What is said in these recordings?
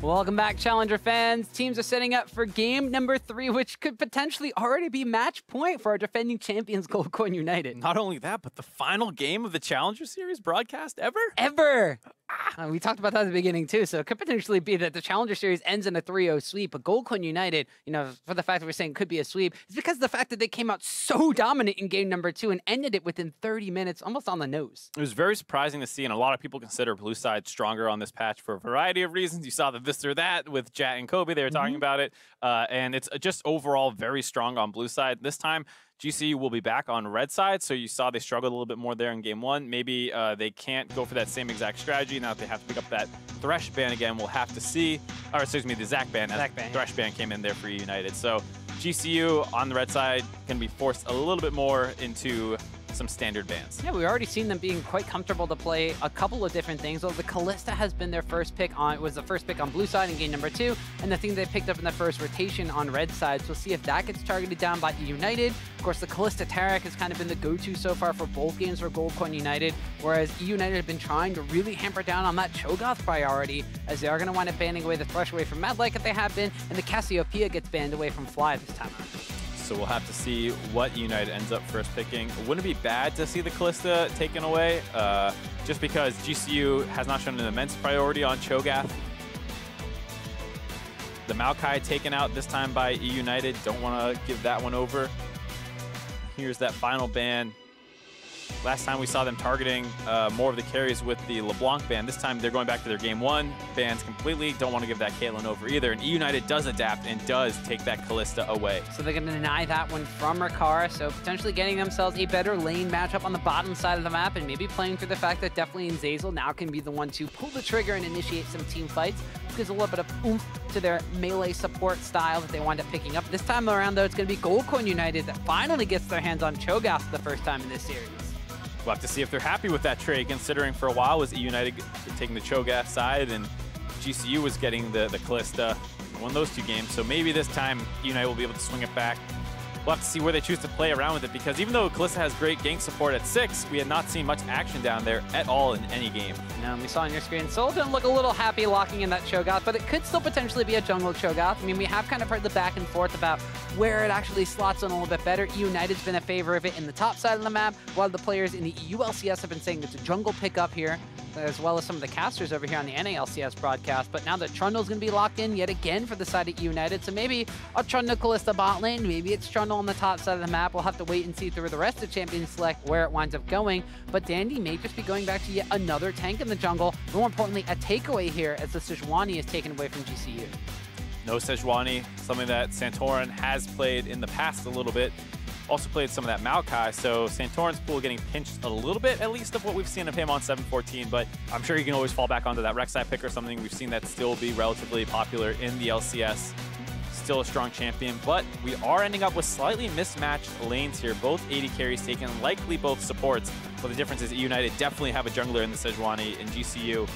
Welcome back, Challenger fans. Teams are setting up for game number 3, which could potentially already be match point for our defending champions, Goldcoin United. Not only that, but the final game of the Challenger Series broadcast ever? Ever! We talked about that at the beginning too, so it could potentially be that the Challenger Series ends in a 3-0 sweep, but Goldcoin United, you know, for the fact that we're saying it could be a sweep, it's because of the fact that they came out so dominant in game number 2 and ended it within 30 minutes, almost on the nose. It was very surprising to see, and a lot of people consider Blue Side stronger on this patch for a variety of reasons. You saw the this or that with Jat and Kobe, they were talking about it, and it's just overall very strong on Blue Side. This time, GCU will be back on red side, so you saw they struggled a little bit more there in game 1. Maybe they can't go for that same exact strategy. Now that they have to pick up that Thresh ban again, we'll have to see. Or excuse me, the Zac ban. Thresh ban came in there for United. So GCU on the red side can be forced a little bit more into some standard bans. Yeah, we've already seen them being quite comfortable to play a couple of different things. Well, the Kalista has been their first pick on, was the first pick on blue side in game number 2, and the thing they picked up in the first rotation on red side. So we'll see if that gets targeted down by eUnited. Of course, the Kalista Taric has kind of been the go-to so far for both games for Goldcoin United, whereas eUnited have been trying to really hamper down on that Cho'Gath priority, as they are going to wind up banning away the Thresh away from MadLife if they have been, and the Cassiopeia gets banned away from Fly this time around. So we'll have to see what United ends up first picking. Wouldn't it be bad to see the Kalista taken away, just because GCU has not shown an immense priority on Cho'Gath. The Maokai taken out this time by eUnited. Don't want to give that one over. Here's that final ban. Last time we saw them targeting more of the carries with the LeBlanc ban. This time they're going back to their game 1 bans completely. Don't want to give that Caitlyn over either. And eUnited does adapt and does take that Kalista away. So they're going to deny that one from Rikara. So potentially getting themselves a better lane matchup on the bottom side of the map, and maybe playing through the fact that Deftly and Zeyzal now can be the one to pull the trigger and initiate some team fights. Gives a little bit of oomph to their melee support style that they wind up picking up. This time around, though, it's going to be Goldcoin United that finally gets their hands on Cho'Gath for the first time in this series. We'll have to see if they're happy with that trade, considering for a while was eUnited taking the Cho'Gath side and GCU was getting the Kalista. Won those 2 games, so maybe this time eUnited will be able to swing it back. We'll have to see where they choose to play around with it, because even though Kalista has great gank support at 6, we had not seen much action down there at all in any game. No, we saw on your screen, Soul didn't look a little happy locking in that Cho'Gath, but it could still potentially be a jungle Cho'Gath. I mean, we have kind of heard the back and forth about where it actually slots in a little bit better. eUnited's been a favor of it in the top side of the map, while the players in the EULCS have been saying it's a jungle pickup here, as well as some of the casters over here on the NALCS broadcast. But now that Trundle's going to be locked in yet again for the side of eUnited, so maybe a Trundle Kalista bot lane, maybe it's Trundle on the top side of the map. We'll have to wait and see through the rest of Champions Select where it winds up going. But Dandy may just be going back to yet another tank in the jungle. More importantly, a takeaway here as the Sejuani is taken away from GCU. No Sejuani, something that Santorin has played in the past a little bit. Also played some of that Maokai, so Santorin's pool getting pinched a little bit, at least of what we've seen of him on 7-14, but I'm sure he can always fall back onto that Rek'Sai pick or something. We've seen that still be relatively popular in the LCS. Still a strong champion, but we are ending up with slightly mismatched lanes here. Both AD carries taken, likely both supports, but the difference is eUnited definitely have a jungler in the Sejuani, and GCU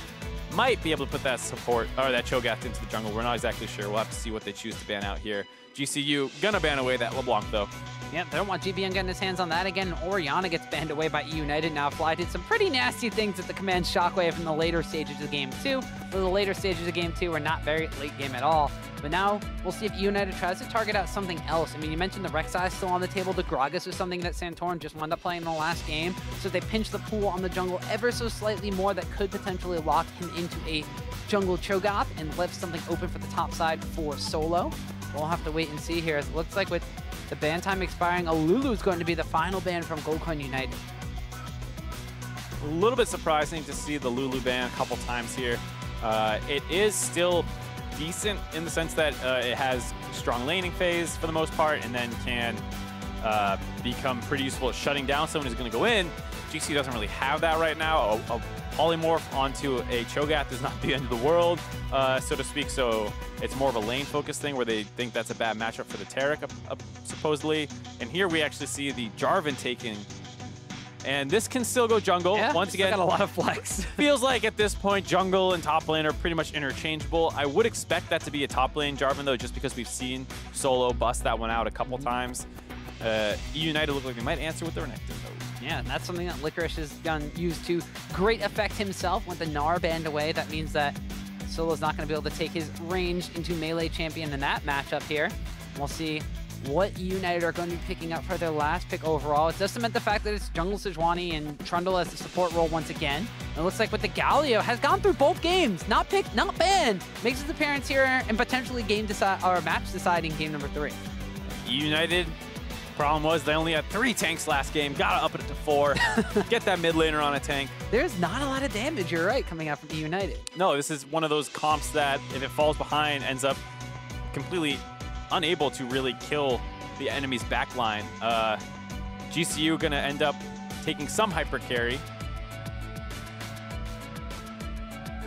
might be able to put that support, or that Cho'Gath into the jungle. We're not exactly sure. We'll have to see what they choose to ban out here. GCU gonna ban away that LeBlanc though. Yeah, they don't want GBN getting his hands on that again. Orianna gets banned away by eUnited. Now Fly did some pretty nasty things at the command Shockwave in the later stages of game 2. The later stages of game 2 were not very late game at all. But now we'll see if eUnited tries to target out something else. I mean, you mentioned the Rek'Sai still on the table. The Gragas is something that Santorin just wound up playing in the last game. So they pinch the pool on the jungle ever so slightly more. That could potentially lock him into a jungle Cho'Gath and left something open for the top side for solo. We'll have to wait and see here. It looks like with the ban time expiring, a Lulu is going to be the final ban from Goldcoin United. A little bit surprising to see the Lulu ban a couple times here. It is still decent in the sense that it has strong laning phase for the most part, and then can become pretty useful at shutting down someone who's going to go in. GC doesn't really have that right now. A polymorph onto a Cho'Gath is not the end of the world, so to speak. So it's more of a lane focus thing where they think that's a bad matchup for the Taric, supposedly. And here we actually see the Jarvan taking. And this can still go jungle. Yeah, once again, got a lot of flex. Feels like at this point, jungle and top lane are pretty much interchangeable. I would expect that to be a top lane Jarvan, though, just because we've seen Solo bust that one out a couple times. eUnited look like they might answer with the Renekton, though. Yeah, and that's something that Licorice has used to great effect himself. With the Gnar banned away, that means that Solo's not going to be able to take his range into melee champion in that matchup here. We'll see what eUnited are going to be picking up for their last pick overall. It does cement the fact that it's jungle Sejuani and Trundle as the support role once again. And it looks like with the Galio has gone through both games, not picked, not banned. Makes his appearance here and potentially match deciding game number 3. eUnited, problem was they only had 3 tanks last game. Gotta up it to 4. Get that mid laner on a tank. There's not a lot of damage, you're right, coming out from eUnited. No, this is one of those comps that if it falls behind, ends up completely unable to really kill the enemy's backline. GCU gonna end up taking some hyper carry.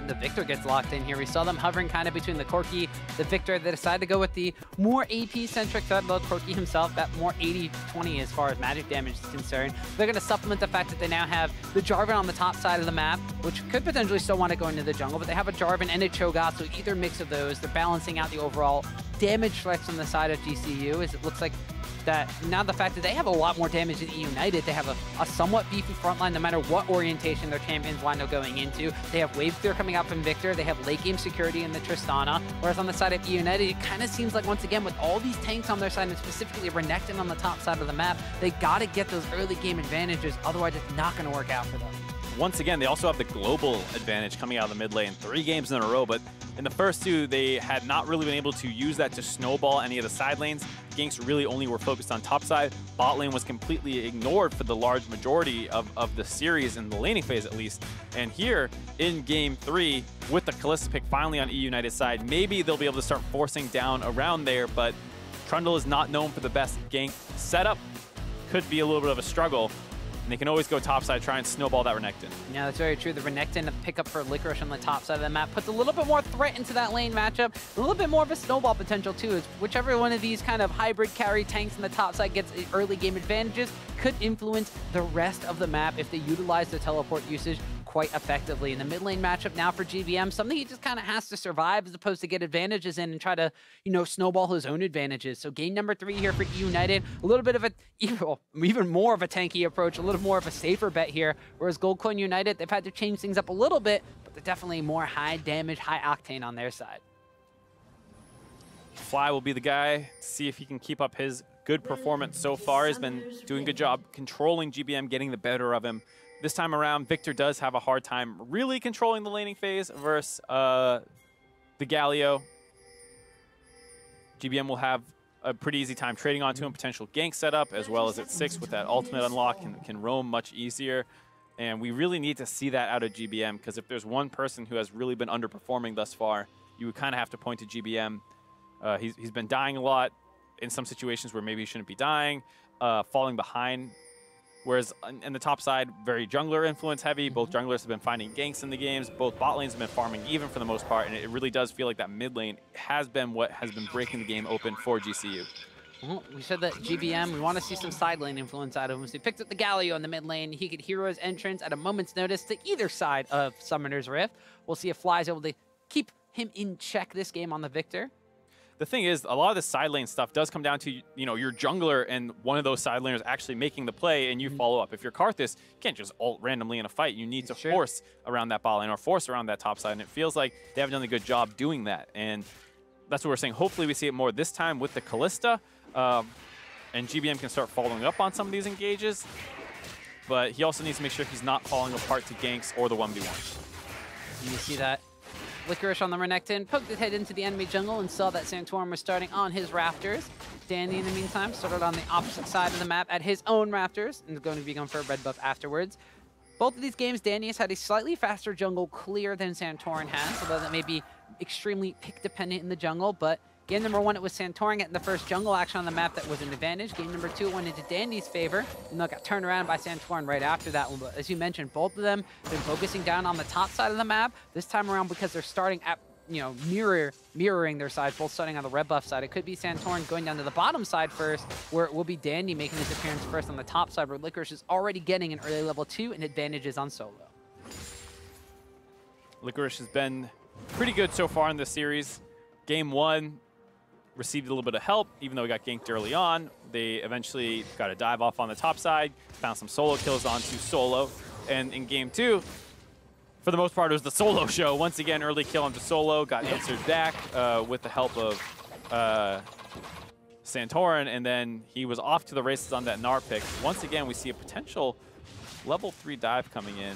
The Viktor gets locked in here. We saw them hovering kind of between the Corki, the Viktor. They decided to go with the more AP-centric threat, though Corki himself, that more 80-20 as far as magic damage is concerned. They're going to supplement the fact that they now have the Jarvan on the top side of the map, which could potentially still want to go into the jungle, but they have a Jarvan and a Cho'Gath, so either mix of those, they're balancing out the overall damage flex on the side of GCU, as it looks like that now the fact that they have a lot more damage than eUnited, they have a somewhat beefy frontline no matter what orientation their champions wind up going into. They have wave clear coming out from Viktor, they have late game security in the Tristana, whereas on the side of eUnited, it kind of seems like once again with all these tanks on their side and specifically Renekton on the top side of the map, they got to get those early game advantages, otherwise it's not going to work out for them. Once again, they also have the global advantage coming out of the mid lane 3 games in a row, but in the first 2, they had not really been able to use that to snowball any of the side lanes. Ganks really only were focused on top side. Bot lane was completely ignored for the large majority of the series, in the laning phase at least. And here in game 3, with the Kalista pick finally on eUnited's side, maybe they'll be able to start forcing down around there, but Trundle is not known for the best gank setup. Could be a little bit of a struggle. And they can always go topside, try and snowball that Renekton. Yeah, that's very true. The Renekton pick up for Licorice on the top side of the map puts a little bit more threat into that lane matchup, a little bit more of a snowball potential too. Is whichever one of these kind of hybrid carry tanks on the top side gets early game advantages could influence the rest of the map if they utilize the teleport usage quite effectively. In the mid lane matchup now for GBM, something he just kind of has to survive as opposed to get advantages in and try to, you know, snowball his own advantages. So game number 3 here for eUnited, a little bit of a, even more of a tanky approach, a little more of a safer bet here, whereas Goldcoin United, they've had to change things up a little bit, but they're definitely more high damage, high octane on their side. Fly will be the guy to see if he can keep up his good performance so far. He's been doing a good job controlling GBM, getting the better of him. This time around, Viktor does have a hard time really controlling the laning phase versus the Galio. GBM will have a pretty easy time trading onto him, potential gank setup, as well as at 6 with that ultimate unlock, can roam much easier. And we really need to see that out of GBM, because if there's one person who has really been underperforming thus far, you would kind of have to point to GBM. He's been dying a lot in some situations where maybe he shouldn't be dying, falling behind. Whereas in the top side, very jungler influence heavy. Both junglers have been finding ganks in the games. Both bot lanes have been farming even for the most part. And it really does feel like that mid lane has been what has been breaking the game open for GCU. Well, we said that GBM, we want to see some side lane influence out of him. So he picked up the Galio in the mid lane. He could hero his entrance at a moment's notice to either side of Summoner's Rift. We'll see if Fly's able to keep him in check this game on the Viktor. The thing is, a lot of the side lane stuff does come down to, you know, your jungler and one of those side laners actually making the play and you follow up. If you're Karthus, you can't just ult randomly in a fight. You need to force around that bot lane or force around that top side. And it feels like they haven't done a good job doing that. And that's what we're saying. Hopefully we see it more this time with the Kalista. And GBM can start following up on some of these engages. But he also needs to make sure he's not falling apart to ganks or the 1v1. You see that Licorice on the Renekton poked his head into the enemy jungle and saw that Santorin was starting on his rafters. Danny, in the meantime, started on the opposite side of the map at his own rafters and is going to be going for a red buff afterwards. Both of these games, Danny has had a slightly faster jungle clear than Santorin has, although that may be extremely pick dependent in the jungle, but game number 1, it was Santorin getting the first jungle action on the map that was an advantage. Game number 2, it went into Dandy's favor, and they got turned around by Santorin right after that one. But as you mentioned, both of them have been focusing down on the top side of the map. This time around, because they're starting at, you know, mirroring their sides, both starting on the red buff side. It could be Santorin going down to the bottom side first, where it will be Dandy making his appearance first on the top side, where Licorice is already getting an early level 2 and advantages on solo. Licorice has been pretty good so far in this series. Game 1, received a little bit of help, even though he got ganked early on. They eventually got a dive off on the top side, found some solo kills onto solo. And in game 2, for the most part, it was the solo show. Once again, early kill onto solo, got answered back with the help of Santorin, and then he was off to the races on that Gnar pick. Once again, we see a potential level 3 dive coming in.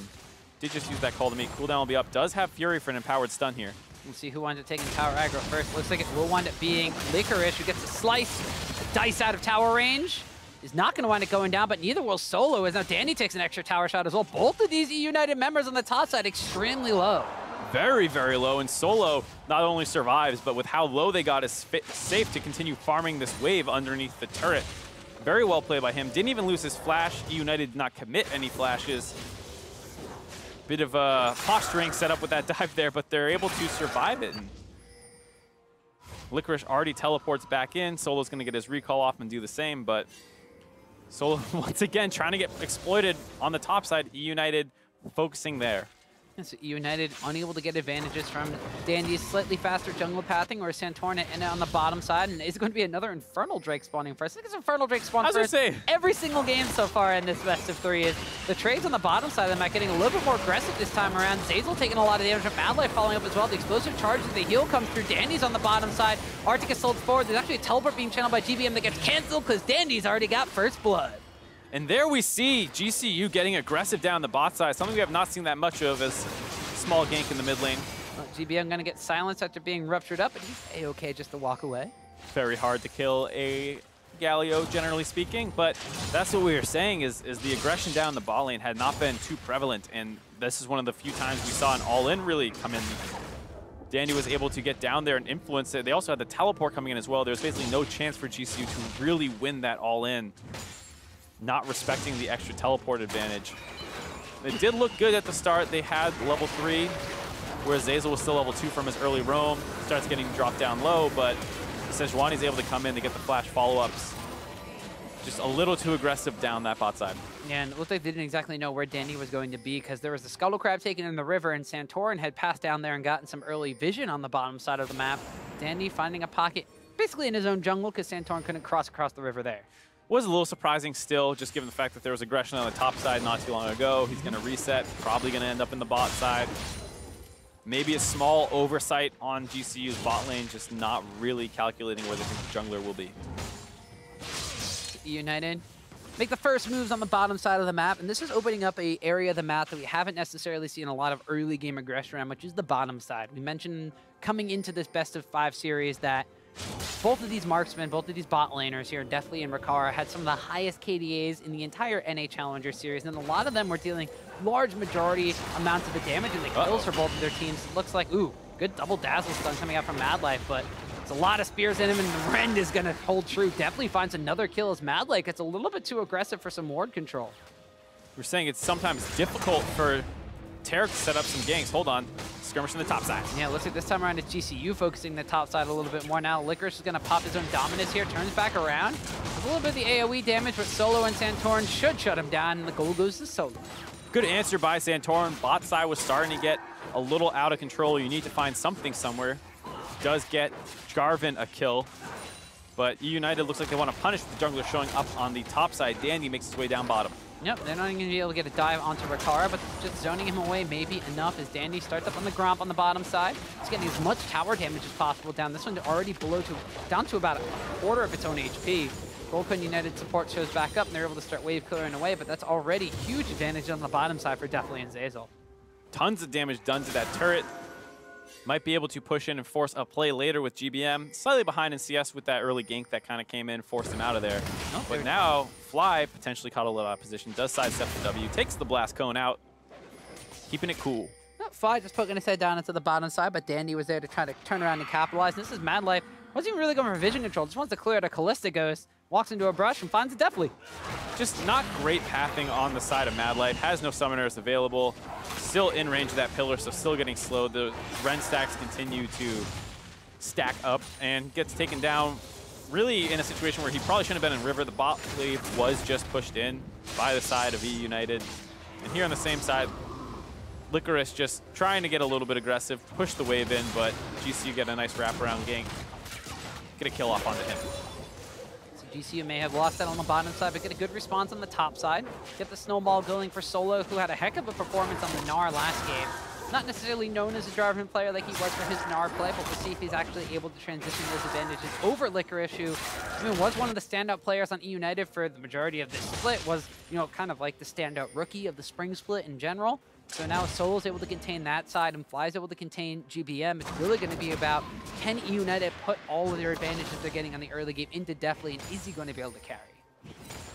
Did just use that call to meet. Cooldown will be up. Does have Fury for an empowered stun here. Let's see who winds up taking tower aggro first. Looks like it will wind up being Licorice, who gets a slice, a dice out of tower range. Is not going to wind up going down, but neither will Solo, as now Danny takes an extra tower shot as well. Both of these eUnited members on the top side extremely low. Very, very low, and Solo not only survives, but with how low they got, is safe to continue farming this wave underneath the turret. Very well played by him. Didn't even lose his flash. eUnited did not commit any flashes. Bit of posturing set up with that dive there, but they're able to survive it. And Licorice already teleports back in. Solo's going to get his recall off and do the same, but Solo once again trying to get exploited on the top side. eUnited focusing there. And so eUnited unable to get advantages from Dandy's slightly faster jungle pathing, or Santorin and on the bottom side, and it's going to be another Infernal Drake spawning first. I think it's Infernal Drake spawn first every single game so far in this best of 3. Is the trades on the bottom side of the map getting a little bit more aggressive this time around. Zeyzal taking a lot of damage from MadLife following up as well. The explosive charge and the heal comes through. Dandy's on the bottom side. Arctic is sold forward. There's actually a teleport being channeled by GBM that gets canceled because Dandy's already got first blood. And there we see GCU getting aggressive down the bot side, something we have not seen that much of, as small gank in the mid lane. Well, GBM going to get silenced after being ruptured up, but he's A-okay just to walk away. Very hard to kill a Galio, generally speaking, but that's what we were saying is the aggression down the bot lane had not been too prevalent, and this is one of the few times we saw an all-in really come in. Dandy was able to get down there and influence it. They also had the teleport coming in as well. There was basically no chance for GCU to really win that all-in, not respecting the extra teleport advantage. It did look good at the start. They had level 3, whereas Zeyzal was still level 2 from his early roam. Starts getting dropped down low, but Sejuani's able to come in to get the flash follow-ups. Just a little too aggressive down that bot side. Yeah, and it looked like they didn't exactly know where Dandy was going to be, because there was the Scuttle Crab taken in the river, and Santorin had passed down there and gotten some early vision on the bottom side of the map. Dandy finding a pocket basically in his own jungle, because Santorin couldn't cross across the river there. Was a little surprising still, just given the fact that there was aggression on the top side not too long ago. He's going to reset, probably going to end up in the bot side. Maybe a small oversight on GCU's bot lane, just not really calculating where they think the jungler will be. eUnited make the first moves on the bottom side of the map, and this is opening up an area of the map that we haven't necessarily seen a lot of early game aggression around, which is the bottom side. We mentioned coming into this best of 5 series that both of these marksmen, both of these bot laners here, Deftly and Rikara, had some of the highest KDAs in the entire NA Challenger series, and a lot of them were dealing large majority amounts of the damage and the kills for both of their teams. It looks like, ooh, good double dazzle stun coming out from MadLife, but it's a lot of spears in him, and the Rend is going to hold true. Definitely finds another kill as MadLife gets a little bit too aggressive for some ward control. We're saying it's sometimes difficult for Taric to set up some ganks. Hold on. Skirmish on the top side. Yeah, looks like this time around it's GCU focusing the top side a little bit more now. Licorice is going to pop his own dominance here, turns back around. A little bit of the AoE damage, but Solo and Santorin should shut him down, and the goal goes to Solo. Good answer by Santorin. Bot side was starting to get a little out of control. You need to find something somewhere. Does get Jarvan a kill, but eUnited looks like they want to punish the jungler showing up on the top side. Dandy makes his way down bottom. Yep, they're not even going to be able to get a dive onto Rikara, but just zoning him away may be enough as Dandy starts up on the Gromp on the bottom side. He's getting as much tower damage as possible down. This one's already down to about a quarter of its own HP. Goldcoin United support shows back up, and they're able to start wave clearing away, but that's already huge advantage on the bottom side for Deftly and Zeyzal. Tons of damage done to that turret. Might be able to push in and force a play later with GBM. Slightly behind in CS with that early gank that kind of came in, forced him out of there. Oh, but now, Fly potentially caught a little out of position, does sidestep the W, takes the blast cone out, keeping it cool. Fly just poking his head down into the bottom side, but Dandy was there to try to turn around and capitalize. This is MadLife. Wasn't even really going for vision control, just wants to clear out a Kalista ghost, walks into a brush and finds it Deftly. Just not great pathing on the side of MadLife, has no summoners available. Still in range of that pillar, so still getting slowed. The Ren stacks continue to stack up and gets taken down really in a situation where he probably shouldn't have been in river. The bot wave was just pushed in by the side of eUnited. And here on the same side, Licorice just trying to get a little bit aggressive, push the wave in, but GCU get a nice wraparound gank. Get a kill off onto him. GCU may have lost that on the bottom side, but get a good response on the top side. Get the snowball going for Solo, who had a heck of a performance on the Gnar last game. not necessarily known as a Jarvan player like he was for his Gnar play, but we'll see if he's actually able to transition those advantages over Licorice, who, I mean, was one of the standout players on eUnited for the majority of this split, was, you know, kind of like the standout rookie of the spring split in general. So now Solo's able to contain that side and Fly's able to contain GBM. It's really going to be about, can eUnited put all of their advantages they're getting on the early game into Deftly, and is he going to be able to carry?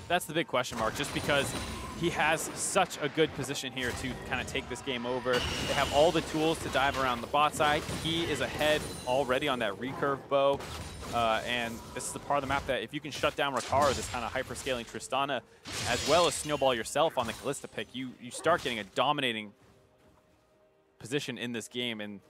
That's the big question mark, just because he has such a good position here to kind of take this game over. They have all the tools to dive around the bot side. He is ahead already on that recurve bow. And this is the part of the map that if you can shut down Rikara, this kind of hyper-scaling Tristana, as well as snowball yourself on the Kalista pick, you start getting a dominating position in this game. And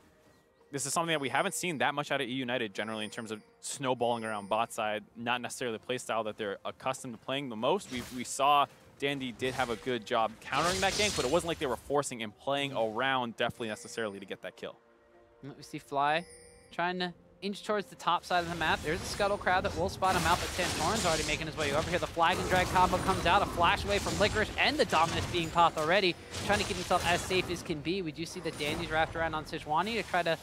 this is something that we haven't seen that much out of eUnited generally in terms of snowballing around bot side, not necessarily the playstyle that they're accustomed to playing the most. We saw Dandy did have a good job countering that gank, but it wasn't like they were forcing and playing around Deftly necessarily to get that kill. We see Fly trying to inch towards the top side of the map. There's a Scuttle Crab that will spot him out, but Santorin's already making his way over here. The Flag and Drag combo comes out, a flash away from Licorice, and the Dominus being popped already, trying to keep himself as safe as can be. We do see that Dandy's wrapped around on Sejuani to try to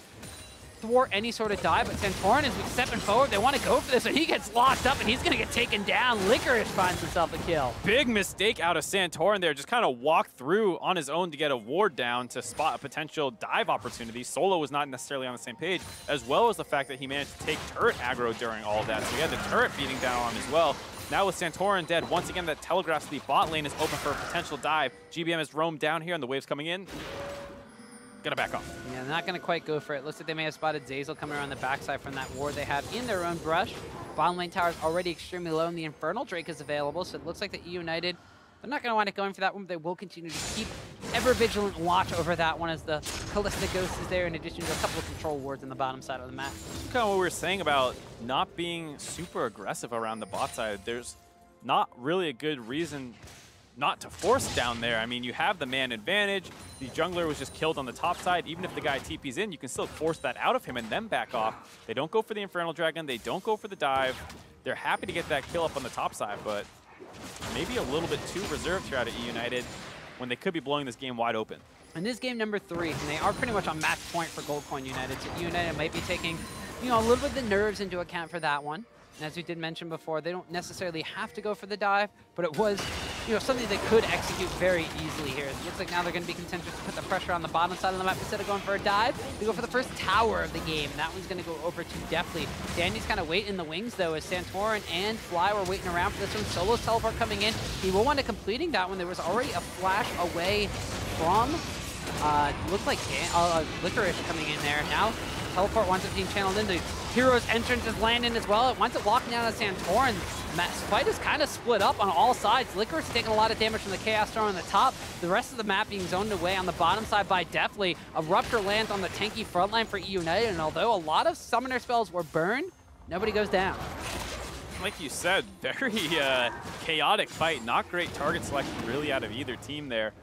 thwart any sort of dive, but Santorin is stepping forward. They want to go for this, so he gets locked up, and he's going to get taken down. Licorice finds himself a kill. Big mistake out of Santorin there. Just kind of walked through on his own to get a ward down to spot a potential dive opportunity. Solo was not necessarily on the same page, as well as the fact that he managed to take turret aggro during all of that. So he had the turret beating down on him as well. Now with Santorin dead, once again, that telegraphs the bot lane is open for a potential dive. GBM has roamed down here, and the wave's coming in. Gonna back off. Yeah, they're not gonna quite go for it. Looks like they may have spotted Zeyzal coming around the backside from that ward they have in their own brush. Bottom lane tower is already extremely low, and the Infernal Drake is available, so it looks like the eUnited, they're not gonna wind up going for that one, but they will continue to keep ever vigilant watch over that one as the Kalista Ghost is there, in addition to a couple of control wards on the bottom side of the map. Kind of what we were saying about not being super aggressive around the bot side. There's not really a good reason not to force down there. I mean, you have the man advantage. The jungler was just killed on the top side. Even if the guy TP's in, you can still force that out of him and then back off. They don't go for the Infernal Dragon. They don't go for the dive. They're happy to get that kill up on the top side, but maybe a little bit too reserved here out of eUnited when they could be blowing this game wide open. And this is game number 3, and they are pretty much on match point for Gold Coin United. So eUnited might be taking, you know, a little bit of the nerves into account for that one. And as we did mention before, they don't necessarily have to go for the dive, but it was, you know, something they could execute very easily here. It looks like now they're going to be content to put the pressure on the bottom side of the map. Instead of going for a dive, they go for the first tower of the game, and that one's going to go over to Deftly. Dandy's kind of waiting in the wings, though, as Santorin and Fly were waiting around for this one. Solo's teleport coming in. He will wind up completing that one. There was already a flash away from, looked like Licorice coming in there. Now, teleport winds up being channeled into Hero's entrance is landing as well. It winds up locking down on Santorin. This fight is kind of split up on all sides. Licorice taking a lot of damage from the Chaos Storm on the top. The rest of the map being zoned away on the bottom side by Deftly. A Rupture lands on the tanky front line for eUnited, and although a lot of summoner spells were burned, nobody goes down. Like you said, very chaotic fight. Not great target selection really out of either team there.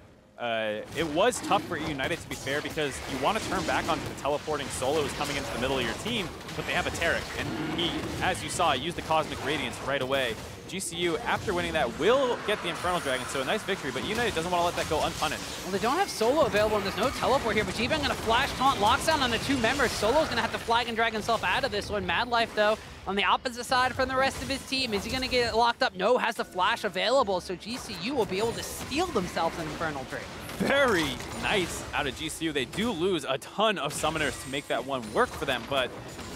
It was tough for eUnited, to be fair, because you want to turn back onto the teleporting Solo who's coming into the middle of your team, but they have a Taric, and he, as you saw, used the Cosmic Radiance right away. GCU, after winning that, will get the Infernal Dragon, so a nice victory, but eUnited doesn't want to let that go unpunished. Well, they don't have Solo available, and there's no teleport here, but GBM going to flash taunt, locks down on the 2 members. Solo's going to have to flag and drag himself out of this one. MadLife, though, on the opposite side from the rest of his team. Is he going to get locked up? No, has the flash available, so GCU will be able to steal themselves an Infernal Drake. Very nice out of GCU. They do lose a ton of summoners to make that one work for them, but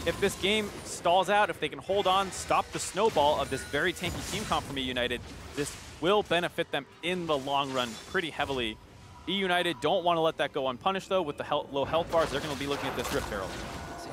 if this game stalls out, if they can hold on, stop the snowball of this very tanky team comp from eUnited, this will benefit them in the long run pretty heavily. eUnited don't want to let that go unpunished, though. With the low health bars, they're going to be looking at this Rift Herald.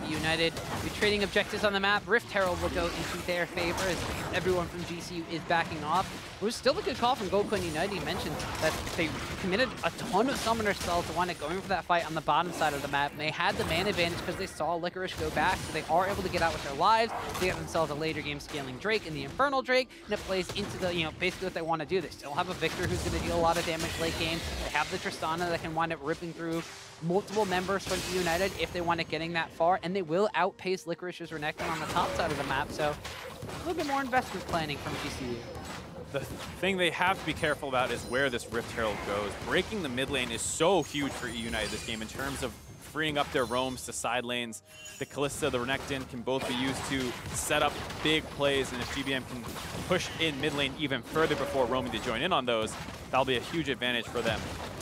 eUnited be trading objectives on the map. Rift Herald will go into their favor as everyone from GCU is backing off. It was still a good call from Gold Coin United. He mentioned that they committed a ton of summoner spells to wind up going for that fight on the bottom side of the map. And they had the man advantage because they saw Licorice go back, so they are able to get out with their lives. They get themselves a later game scaling Drake in the Infernal Drake, and it plays into the, you know, basically what they want to do. They still have a Viktor who's going to deal a lot of damage late game. They have the Tristana that can wind up ripping through multiple members from eUnited if they wind up getting that far, and they will outpace Licorice's Renekton on the top side of the map, so a little bit more investment planning from GCU. The thing they have to be careful about is where this Rift Herald goes. Breaking the mid lane is so huge for eUnited this game in terms of freeing up their roams to side lanes. The Kalista, the Renekton can both be used to set up big plays, and if GBM can push in mid lane even further before roaming to join in on those, that'll be a huge advantage for them.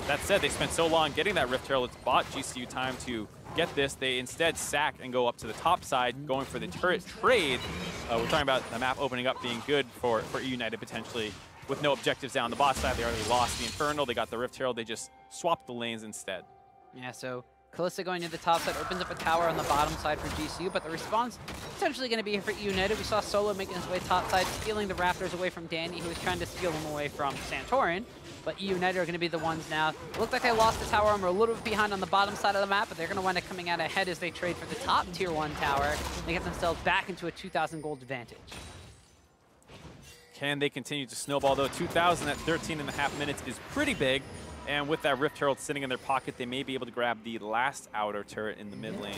That said, they spent so long getting that Rift Herald, it's bought GCU time to get this. They instead sack and go up to the top side, going for the turret trade. We're talking about the map opening up being good for eUnited potentially. With no objectives down the bot side, they already lost the Infernal, they got the Rift Herald, they just swapped the lanes instead. Yeah, so Kalista going to the top side opens up a tower on the bottom side for GCU, but the response potentially going to be here for eUnited. We saw Solo making his way top side, stealing the Raptors away from Danny, who was trying to steal them away from Santorin. But eUnited are going to be the ones now. It looked like they lost the tower armor a little bit behind on the bottom side of the map, but they're going to wind up coming out ahead as they trade for the top tier 1 tower and get themselves back into a 2,000 gold advantage. Can they continue to snowball though? 2,000 at 13.5 minutes is pretty big. And with that Rift Herald sitting in their pocket, they may be able to grab the last outer turret in the mid lane.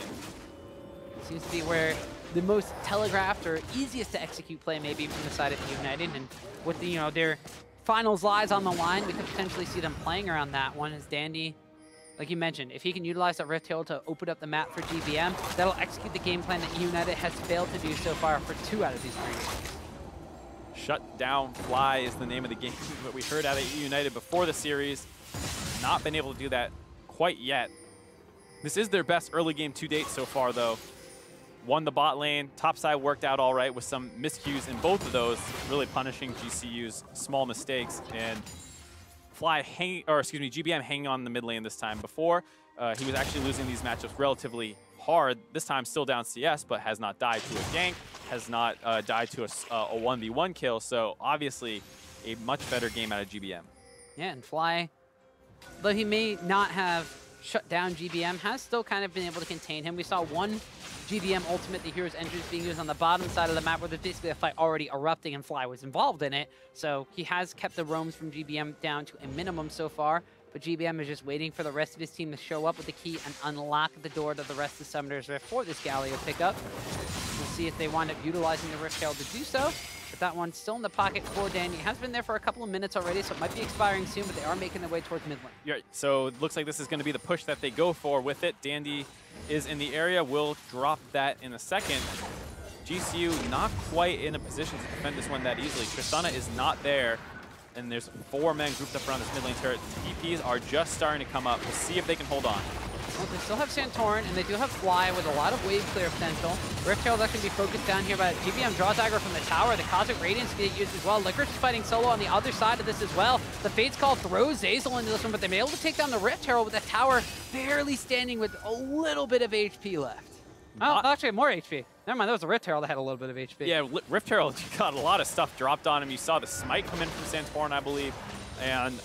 Seems to be where the most telegraphed or easiest to execute play may be from the side of eUnited. And with the, their finals lies on the line, we could potentially see them playing around that one as Dandy, like you mentioned, if he can utilize that Rift Herald to open up the map for GBM, that'll execute the game plan that eUnited has failed to do so far for 2 out of these 3 games. Shut Down Fly is the name of the game that we heard out of eUnited before the series. Not been able to do that quite yet. This is their best early game to date so far, though. Won the bot lane. Top side worked out all right with some miscues in both of those, really punishing GCU's small mistakes. And GBM hanging on the mid lane this time. Before, he was actually losing these matchups relatively hard. This time still down CS, but has not died to a gank, has not died to a 1v1 kill. So obviously a much better game out of GBM. Yeah, and Fly, though he may not have shut down GBM, has still kind of been able to contain him. We saw one GBM ultimate, the Hero's Entrance, being used on the bottom side of the map where there's basically a fight already erupting and Fly was involved in it. So he has kept the roams from GBM down to a minimum so far, but GBM is just waiting for the rest of his team to show up with the key and unlock the door to the rest of Summoner's Rift for this Galio pickup. We'll see if they wind up utilizing the Rift Herald to do so. But that one's still in the pocket for Danny. It has been there for a couple of minutes already, so it might be expiring soon, but they are making their way towards mid lane. Yeah, so it looks like this is going to be the push that they go for with it. Dandy is in the area. We'll drop that in a second. GCU not quite in a position to defend this one that easily. Tristana is not there, and there's 4 men grouped up around this mid lane turret. TPs are just starting to come up. We'll see if they can hold on. Well, they still have Santorin, and they do have Fly with a lot of wave clear potential. Rift Herald actually be focused down here, but GBM draws aggro from the tower. The Cosmic Radiance get used as well. Licorice is fighting solo on the other side of this as well. The Fate's Call throws Zeyzal into this one, but they've been able to take down the Rift Herald with the tower barely standing with a little bit of HP left. Oh, actually, more HP. Never mind, that was the Rift Herald that had a little bit of HP. Yeah, Rift Herald got a lot of stuff dropped on him. You saw the smite come in from Santorin, I believe. And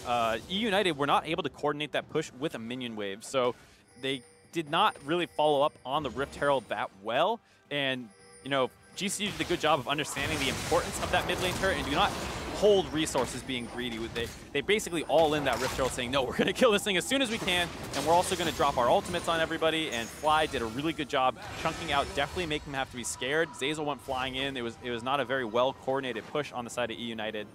eUnited were not able to coordinate that push with a minion wave. So they did not really follow up on the Rift Herald that well. And, GCU did a good job of understanding the importance of that mid lane turret and do not hold resources being greedy. They basically all in that Rift Herald saying, no, we're going to kill this thing as soon as we can, and we're also going to drop our ultimates on everybody. And Fly did a really good job chunking out, definitely making them have to be scared. Zeyzal went flying in. It was not a very well-coordinated push on the side of eUnited.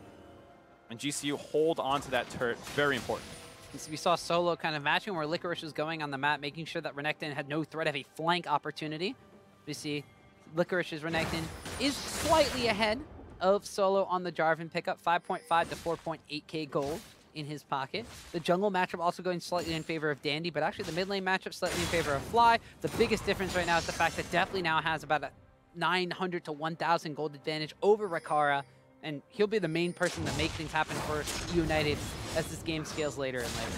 And GCU hold on to that turret. Very important. So we saw Solo kind of matching where Licorice was going on the map, making sure that Renekton had no threat of a flank opportunity. We see Licorice's Renekton is slightly ahead of Solo on the Jarvan pickup, 5.5 to 4.8k gold in his pocket. The jungle matchup also going slightly in favor of Dandy, but actually the mid lane matchup slightly in favor of Fly. The biggest difference right now is the fact that Deftly now has about a 900 to 1,000 gold advantage over Rikara, and he'll be the main person to make things happen for eUnited as this game scales later and later.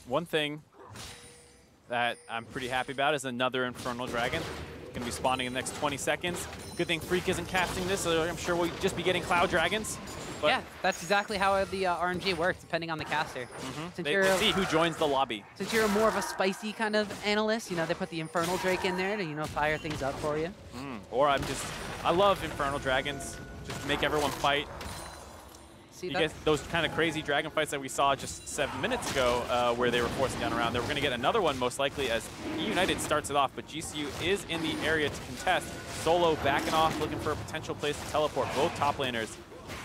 One thing that I'm pretty happy about is another Infernal Dragon. Going to be spawning in the next 20 seconds. Good thing Freak isn't casting this, so I'm sure we'll just be getting Cloud Dragons. But yeah, that's exactly how the RNG works, depending on the caster. They see who joins the lobby. Since you're more of a spicy kind of analyst, they put the Infernal Drake in there to, fire things up for you. Or I love Infernal Dragons. Just make everyone fight. see you that. get those kind of crazy dragon fights that we saw just 7 minutes ago where they were forcing down around. They were going to get another one most likely as eUnited starts it off, but GCU is in the area to contest. Solo backing off, looking for a potential place to teleport. Both top laners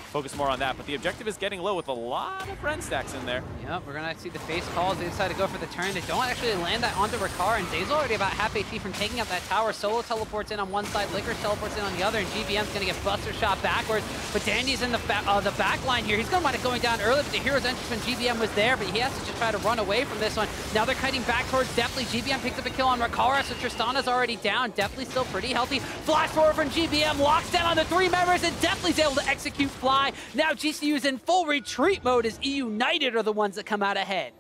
focus more on that, but the objective is getting low with a lot of Ren stacks in there. Yep, we're going to see the face calls. They decide to go for the turn. They don't actually land that onto Rikara, and Zeyzal already about half HP from taking out that tower. Solo teleports in on one side, Licorice teleports in on the other, and GBM's going to get Buster shot backwards. But Dandy's in the back line here. He's going to want it going down early, but the hero's entrance when GBM was there, but he has to just try to run away from this one. Now they're kiting back towards Deftly. GBM picks up a kill on Rikara, so Tristana's already down. Deftly's still pretty healthy. Flash forward from GBM, locks down on the 3 members, and Deftly's able to execute Fly. Now GCU's in full retreat mode as eUnited are the ones that come out ahead.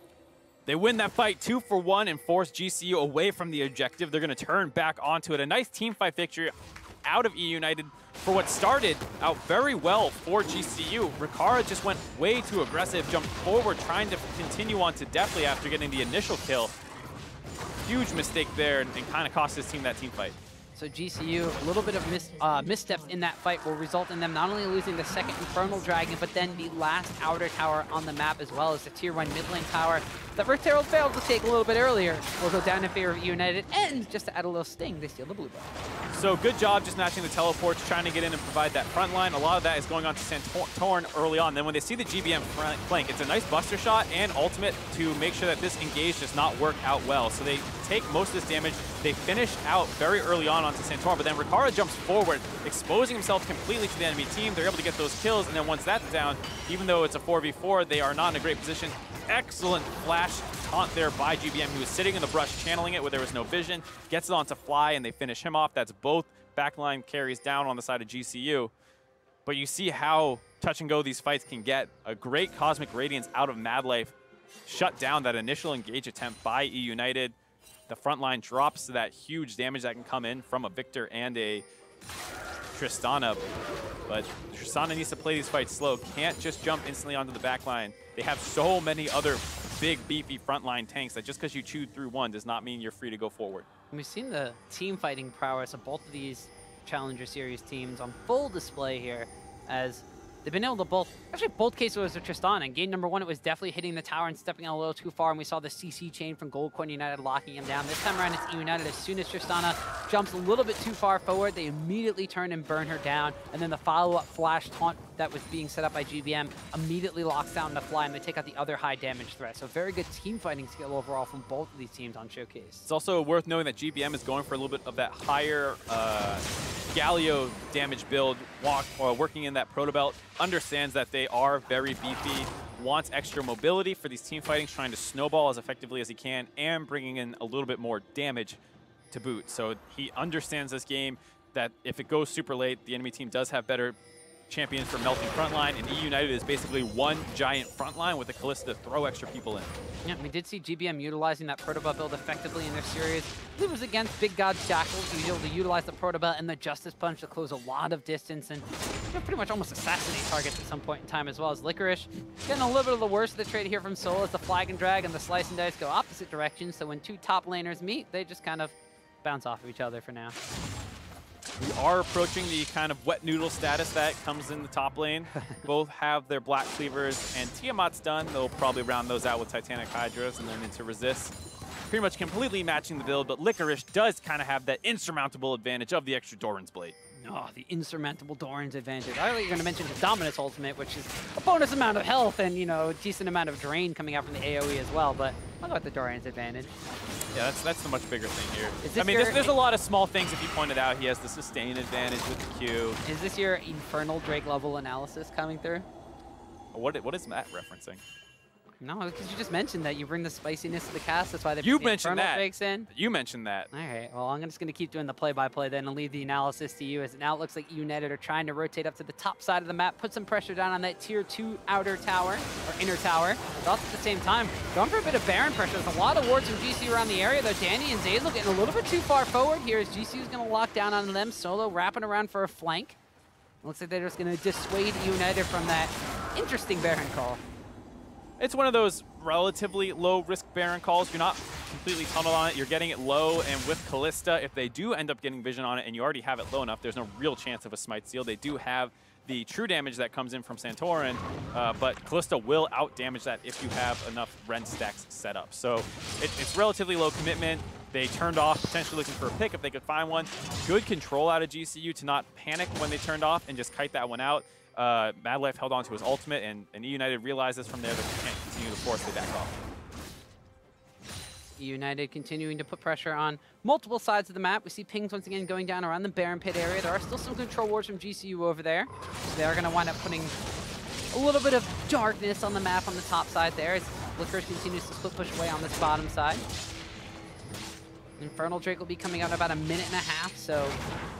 They win that fight 2 for 1 and force GCU away from the objective. They're going to turn back onto it. A nice team fight victory out of eUnited for what started out very well for GCU. Rikara just went way too aggressive, jumped forward, trying to continue on to Deftly after getting the initial kill. Huge mistake there and kind of cost his team that team fight. So GCU, a little bit of missteps in that fight will result in them not only losing the second Infernal Dragon, but then the last outer tower on the map, as well as the tier 1 mid lane tower that Rift Herald failed to take a little bit earlier. Will go down in favor of eUnited, and just to add a little sting, they steal the blue buff. So good job just matching the teleports, trying to get in and provide that front line. A lot of that is going on to Santorin early on. Then when they see the GBM flank, it's a nice buster shot and ultimate to make sure that this engage does not work out well. So they take most of this damage. They finish out very early on onto Santorin, but then Rikara jumps forward, exposing himself completely to the enemy team. They're able to get those kills, and then once that's down, even though it's a 4v4, they are not in a great position. Excellent flash taunt there by GBM. He was sitting in the brush, channeling it where there was no vision, gets it onto Fly, and they finish him off. That's both backline carries down on the side of GCU. But you see how touch and go these fights can get. A great Cosmic Radiance out of MadLife shut down that initial engage attempt by eUnited. The front line drops that huge damage that can come in from a Viktor and a Tristana. But Tristana needs to play these fights slow. Can't just jump instantly onto the back line. They have so many other big, beefy frontline tanks that just because you chewed through one does not mean you're free to go forward. We've seen the team fighting prowess of both of these Challenger Series teams on full display here, as they've been able to both cases was with Tristana. In game number 1, it was definitely hitting the tower and stepping out a little too far, and we saw the CC chain from Gold Coin United locking him down. This time around, it's eUnited. As soon as Tristana jumps a little bit too far forward, they immediately turn and burn her down, and then the follow-up flash taunt that was being set up by GBM immediately locks down the Fly, and they take out the other high damage threat. So very good team fighting skill overall from both of these teams on Showcase. It's also worth knowing that GBM is going for a little bit of that higher Galio damage build, working in that proto belt, understands that they are very beefy, wants extra mobility for these team fightings, trying to snowball as effectively as he can, and bringing in a little bit more damage to boot. So he understands this game, that if it goes super late, the enemy team does have better champions for melting frontline, and eUnited is basically one giant frontline with the Kalista to throw extra people in. Yeah, we did see GBM utilizing that Protobelt build effectively in their series. I believe it was against Big God Shackles. He was able to utilize the Protobelt and the Justice Punch to close a lot of distance and pretty much almost assassinate targets at some point in time, as well as Licorice. Getting a little bit of the worst of the trade here from Solo as the Flag and Drag and the Slice and Dice go opposite directions, so when two top laners meet, they just kind of bounce off of each other for now. We are approaching the kind of wet noodle status that comes in the top lane. Both have their Black Cleavers, and Tiamat's done. They'll probably round those out with Titanic Hydras and then into Resist. Pretty much completely matching the build, but Licorice does kind of have that insurmountable advantage of the extra Doran's Blade. Oh, the insurmountable Doran's advantage. I thought you were going to mention his Dominus ultimate, which is a bonus amount of health and, you know, a decent amount of drain coming out from the AoE as well, but I'll go with the Doran's advantage. Yeah, that's the much bigger thing here. I mean, there's a lot of small things. If you pointed out, he has the sustain advantage with the Q. Is this your Infernal Drake level analysis coming through? What is Matt referencing? No, because you just mentioned that you bring the spiciness to the cast. That's why they You bring the mentioned Infernal that. Drakes in. You mentioned that. All right. Well, I'm just going to keep doing the play-by-play then and leave the analysis to you, as now it looks like eUnited are trying to rotate up to the top side of the map, put some pressure down on that tier 2 outer tower, or inner tower. But also at the same time, going for a bit of Baron pressure. There's a lot of wards from GCU around the area, though. Danny and Zeyzal getting a little bit too far forward here as GCU is going to lock down on them. Solo wrapping around for a flank. Looks like they're just going to dissuade eUnited from that interesting Baron call. It's one of those relatively low-risk Baron calls. You're not completely tunneled on it. You're getting it low, and with Kalista, if they do end up getting vision on it and you already have it low enough, there's no real chance of a Smite Seal. They do have the true damage that comes in from Santorin, but Kalista will out-damage that if you have enough Ren stacks set up. So it's relatively low commitment. They turned off, potentially looking for a pick if they could find one. Good control out of GCU to not panic when they turned off and just kite that one out. MadLife held on to his ultimate, and eUnited realizes from there that they can't continue to force, they back off. eUnited continuing to put pressure on multiple sides of the map. We see pings once again going down around the Baron Pit area. There are still some control wards from GCU over there. So they are going to wind up putting a little bit of darkness on the map on the top side there as Licorice continues to split push away on this bottom side. Infernal Drake will be coming out in about a minute and a half, so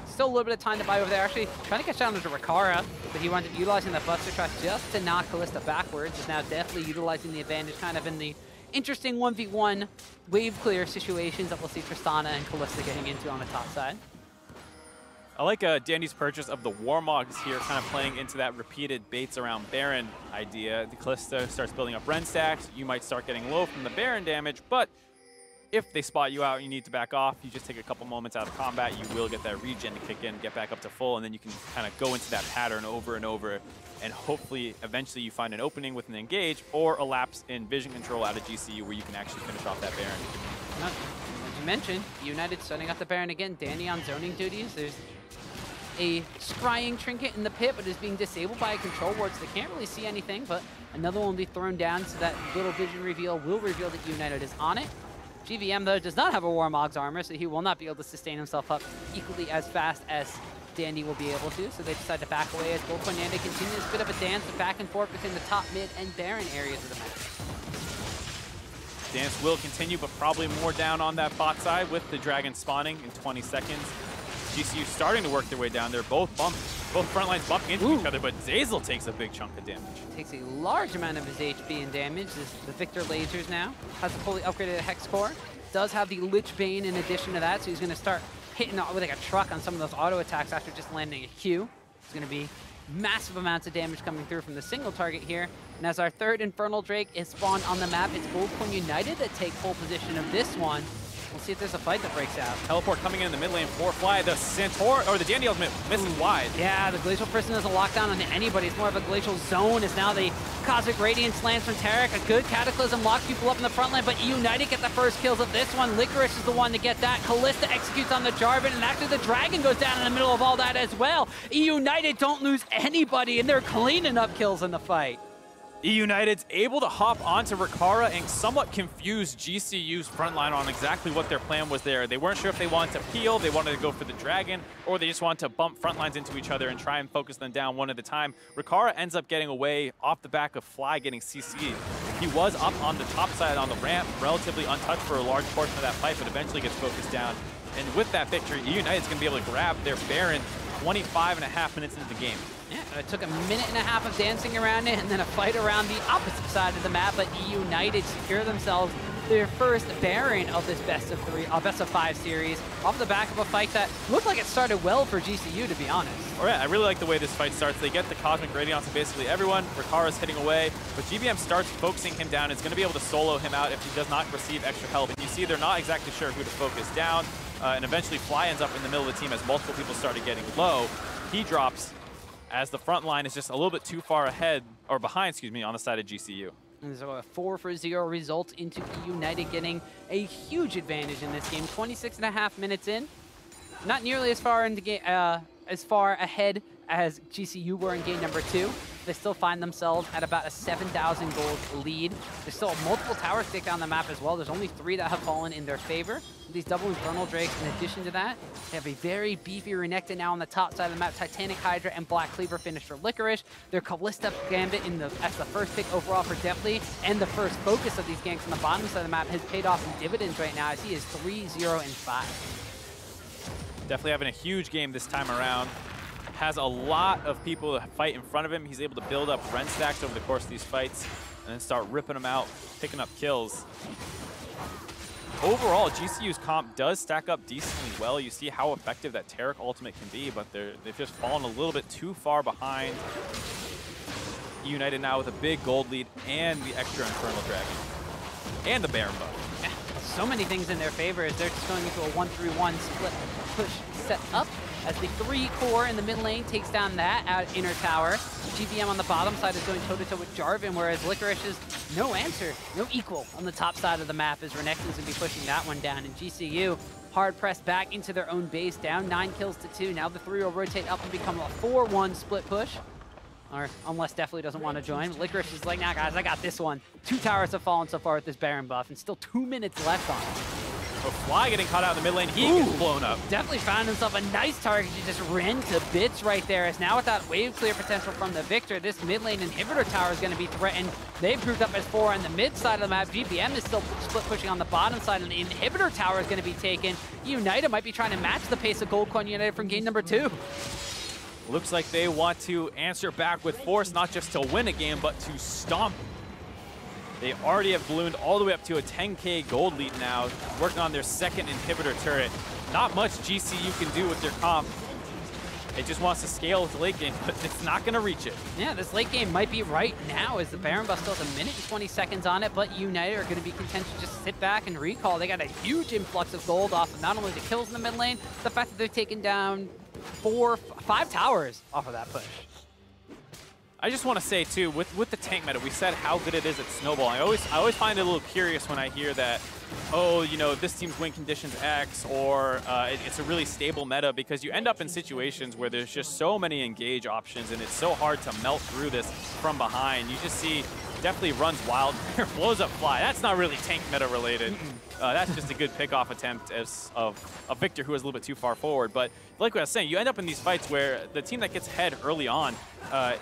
still a little bit of time to buy over there. Actually trying to catch down into Rikara, but he wound up utilizing that Buster Shot just to knock Kalista backwards. Is now Deftly utilizing the advantage kind of in the interesting 1v1 wave clear situations that we'll see Tristana and Kalista getting into on the top side. I like Dandy's purchase of the Warmogs here, kind of playing into that repeated baits around Baron idea. The Kalista starts building up Ren stacks. You might start getting low from the Baron damage, but if they spot you out and you need to back off, you just take a couple moments out of combat, you will get that regen to kick in, get back up to full, and then you can kind of go into that pattern over and over, and hopefully eventually you find an opening with an engage or a lapse in vision control out of GCU where you can actually finish off that Baron. As you mentioned, United starting out the Baron again. Dandy on zoning duties. There's a scrying trinket in the pit, but is being disabled by a control ward, so they can't really see anything, but another one will be thrown down, so that little vision reveal will reveal that United is on it. GVM, though, does not have a Warmog's armor, so he will not be able to sustain himself up equally as fast as Dandy will be able to, so they decide to back away as Gold Nanda continues a bit of a dance back and forth between the top, mid, and Baron areas of the map. Dance will continue, but probably more down on that bot side with the Dragon spawning in 20 seconds. GCU starting to work their way down there. Both front lines bumping into each other, but Zeyzal takes a big chunk of damage. Takes a large amount of his HP and damage. The Viktor lasers now has a fully upgraded Hex Core. Does have the Lich Bane in addition to that, so he's going to start hitting with like a truck on some of those auto attacks after just landing a Q. It's going to be massive amounts of damage coming through from the single target here. And as our third Infernal Drake is spawned on the map, it's Goldcoin United that take full position of this one. We'll see if there's a fight that breaks out. Teleport coming in the mid lane for Fly. The Santorin, or the Dandy ultimate misses wide. Yeah, the Glacial Prison doesn't lock down on anybody. It's more of a Glacial Zone. It's now the Cosmic Radiance lands from Taric. A good Cataclysm locks people up in the front line, but eUnited get the first kills of this one. Licorice is the one to get that. Kalista executes on the Jarvan, and actually the Dragon goes down in the middle of all that as well. eUnited don't lose anybody, and they're cleaning up kills in the fight. eUnited's able to hop onto Rikara and somewhat confuse GCU's front line on exactly what their plan was there. They weren't sure if they wanted to peel, they wanted to go for the Dragon, or they just wanted to bump front lines into each other and try and focus them down one at a time. Rikara ends up getting away off the back of Fly getting CC'd. He was up on the top side on the ramp, relatively untouched for a large portion of that fight, but eventually gets focused down. And with that victory, eUnited's going to be able to grab their Baron 25.5 minutes into the game. Yeah, it took a minute and a half of dancing around it and then a fight around the opposite side of the map, but eUnited secure themselves their first Baron of this best of 5 series off the back of a fight that looked like it started well for GCU, to be honest. Oh yeah, I really like the way this fight starts. They get the Cosmic Radiance on basically everyone. Rikara's hitting away, but GBM starts focusing him down. It's going to be able to solo him out if he does not receive extra help. And you see they're not exactly sure who to focus down, and eventually Fly ends up in the middle of the team as multiple people started getting low. He drops as the front line is just a little bit too far ahead, or behind, excuse me, on the side of GCU. And so a 4-for-0 result into eUnited getting a huge advantage in this game. 26.5 minutes in. Not nearly as far into as far ahead as GCU were in game number 2. They still find themselves at about a 7,000 gold lead. There's still multiple towers stick down the map as well. There's only 3 that have fallen in their favor. These double Infernal Drakes, in addition to that, they have a very beefy Renekton now on the top side of the map. Titanic Hydra and Black Cleaver finish for Licorice. Their Kalista Gambit as the first pick overall for Deftly, and the first focus of these ganks on the bottom side of the map has paid off in dividends right now as he is 3-0-5. Definitely having a huge game this time around. Has a lot of people to fight in front of him. He's able to build up Ren stacks over the course of these fights and then start ripping them out, picking up kills. Overall, GCU's comp does stack up decently well. You see how effective that Taric ultimate can be, but they've just fallen a little bit too far behind. eUnited now with a big gold lead and the extra Infernal Dragon. And the Baron buff. Yeah, so many things in their favor as they're just going into a 1-3-1 split push set up. as the 3 core in the mid lane takes down that out inner tower. GBM on the bottom side is going toe-to-toe with Jarvan, whereas Licorice is no answer, no equal on the top side of the map as Renekton's going to be pushing that one down. And GCU hard pressed back into their own base, down 9 kills to 2. Now the 3 will rotate up and become a 4-1 split push. Or unless Deftly doesn't want to join. Licorice is like, nah guys, I got this one. 2 towers have fallen so far with this Baron buff, and still 2 minutes left on it. So Fly getting caught out in the mid lane, he gets blown up. Definitely found himself a nice target. He just ran to bits right there. As now with that wave clear potential from the Viktor, this mid lane inhibitor tower is going to be threatened. They've grouped up as 4 on the mid side of the map. GBM is still split pushing on the bottom side, and the inhibitor tower is going to be taken. eUnited might be trying to match the pace of Goldcoin United from game number 2. Looks like they want to answer back with force, not just to win a game, but to stomp. They already have ballooned all the way up to a 10K gold lead now, working on their second inhibitor turret. Not much GCU can do with their comp. It just wants to scale its late game, but it's not going to reach it. Yeah, this late game might be right now as the Baron buff still has 1 minute and 20 seconds on it, but United are going to be content to just sit back and recall. They got a huge influx of gold off of not only the kills in the mid lane, the fact that they've taken down 5 towers off of that push. I just want to say too, with the tank meta, we said how good it is at snowballing. I always find it a little curious when I hear that, oh, you know, this team's win conditions X, or it's a really stable meta, because you end up in situations where there's just so many engage options, and it's so hard to melt through this from behind. You just see Deftly runs wild, blows up Fly. That's not really tank meta related. That's just a good pick-off attempt of a Viktor who is a little bit too far forward. But like what I was saying, you end up in these fights where the team that gets ahead early on,